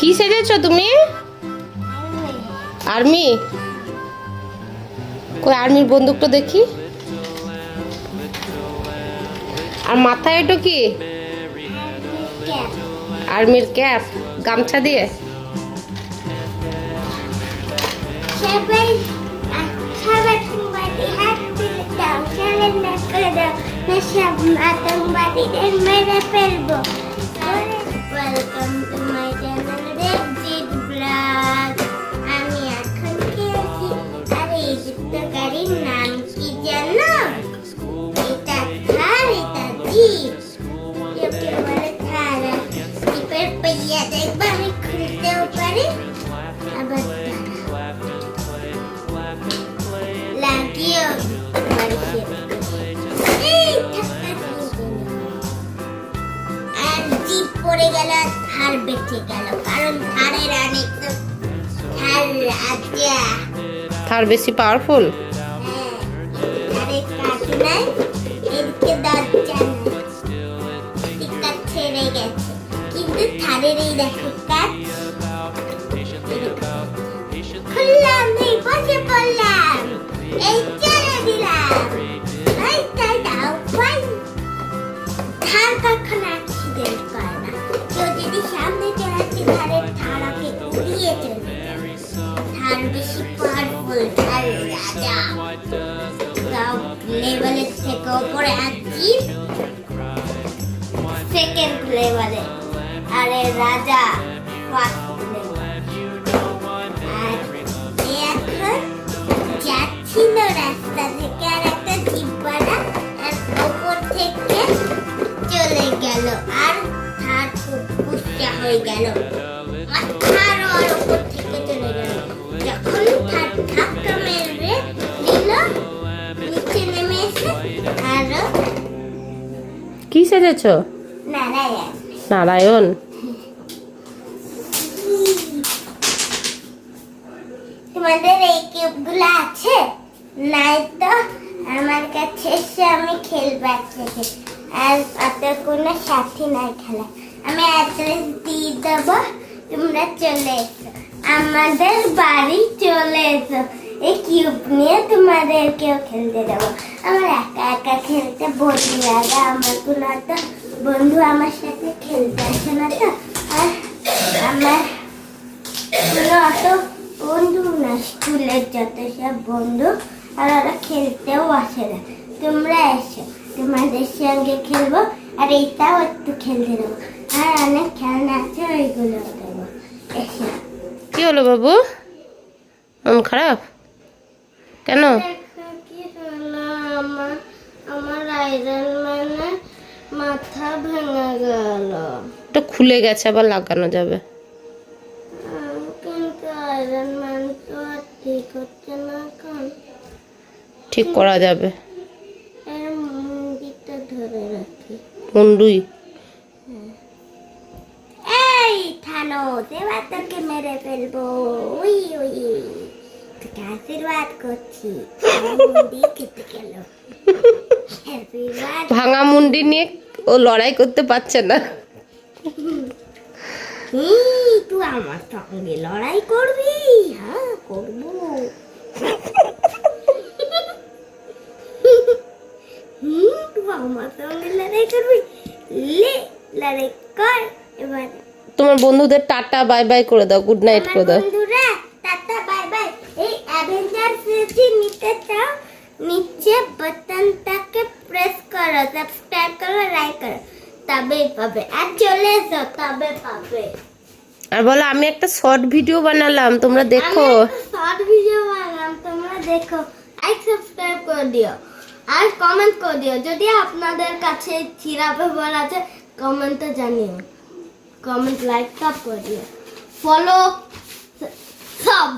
কি সেজেছো তুমি? আর্মি? কই আর্মির বন্দুকটা দেখি। আর মাথায় এটা কি? আর্মির ক্যাপ, গামছা দিয়ে। আতঙ্কবাদীদের মেরে ফেলবো। Welcome to my channel red blog. আমি এখন খেয়েছি। আর এই যুদ্ধকারীর নাম কি জানো? এটা থার, এটা জিপ। কেউ কেউ বলে থার। জিপের पहिया দেখবা আমি খুলতেও পারি, আবার লাগিয়েও পারি। পড়ে গেল, থার বেঁচে গেল, কারণ থারের অনেক থার রাজা। থার বেশি পাওয়ারফুল। থারের কাঠ নাই, এদিকে দরজা নাই, টিকা ছেড়ে গেছে, কিন্তু থারের এই দেখো কাঠ। খুললাম, বসে পড়লাম, এই ছেড়ে দিলাম। থার কখন অ্যাক্সিডেন্ট করে না। কেউ যদি সামনে চলাচ্ছে থারের থারাকে উড়িয়ে চলে যাবে। থার বেশি পাওয়ারফুল, থার রাজা। সব লেভেলের থেকে ওপরে আছি, সেকেন্ড লেভেলে। আরে রাজা ফার্স্ট লেভেল। আর এখন যাচ্ছিল রাস্তা থেকে, আর একটা জিব্বাটা আর ওপর থেকে চলে গেল, আর থার পুষ্টা হয়ে গেল। আর থারও আর ওপর থেকে চলে গেল। যখন থার ধাক্কা মেরে দিল, নিচে নেমে এসে আরো কি সেজেছো? নারায়ণ। নারায়ণ? তোমাদের এই কিউবগুলো আছে? নাই তো আমার কাছে এসে আমি খেলবো। আর অত কোনো সাথী নাই খেলা। আমি অ্যাড্রেস দিয়ে দেবো, তোমরা চলে এসো, আমাদের বাড়ি চলে এসো। এই কিউব নিয়ে তোমাদেরকেও খেলতে দেবো। আমার একা একা খেলতে বসে লাগে, আমার কোনো অত বন্ধু আমার সাথে খেলতে আসে না তো। আর আমার কোনো অত বন্ধু না, স্কুলের যত সব বন্ধু, আর ওরা খেলতেও আসে না। তোমরা এসো, তোমাদের সঙ্গে খেলবো, আর এইটাও একটু খেলতে দেবো। আর অনেক খেলনা আছে, ওইগুলো দেবো। এসো। কি হলো বাবু, মন খারাপ কেন? কি হলো? আমার আয়রন ম্যানের মাথা ভেঙে গেল। এটা খুলে গেছে, আবার লাগানো যাবে। কিন্তু আয়রন ম্যান তো আর ঠিক হচ্ছে না এখন। ঠিক করা যাবে। এর মুন্ডিটা ধরে রাখি। মুন্ডুই? এই থানোস, এবার তোকে মেরে ফেলবো। ওই ওই তোকে আশীর্বাদ করছি। মুন্ডি কেটে গেল। আশীর্বাদ। ভাঙা মুন্ডি নিয়ে ও লড়াই করতে পারছে না। তুই আমার সঙ্গে লড়াই করবি? হ্যাঁ করবো। তুই আমার সঙ্গে লড়াই করবি? লে লড়াই কর এবার। তোমার বন্ধুদের টাটা বাই বাই করে দাও, গুড নাইট করে দাও। বন্ধুরা টাটা বাই বাই। এই অ্যাভেঞ্জার্স সিরিজ নিতে চাও, নিচে বাটনটাকে প্রেস করো, সাবস্ক্রাইব করো, লাইক করো, তবেই পাবে। আর চলে এসো, তবে পাবে। আর বলো আমি একটা শর্ট ভিডিও বানালাম, তোমরা দেখো। শর্ট ভিডিও বানালাম, তোমরা দেখো। লাইক সাবস্ক্রাইব করে দিও, আর কমেন্ট করে দিও। যদি আপনাদের কাছে জিরাফে বল আছে, কমেন্টে জানিও। কমেন্ট লাইক সব করে দিও, ফলো সব।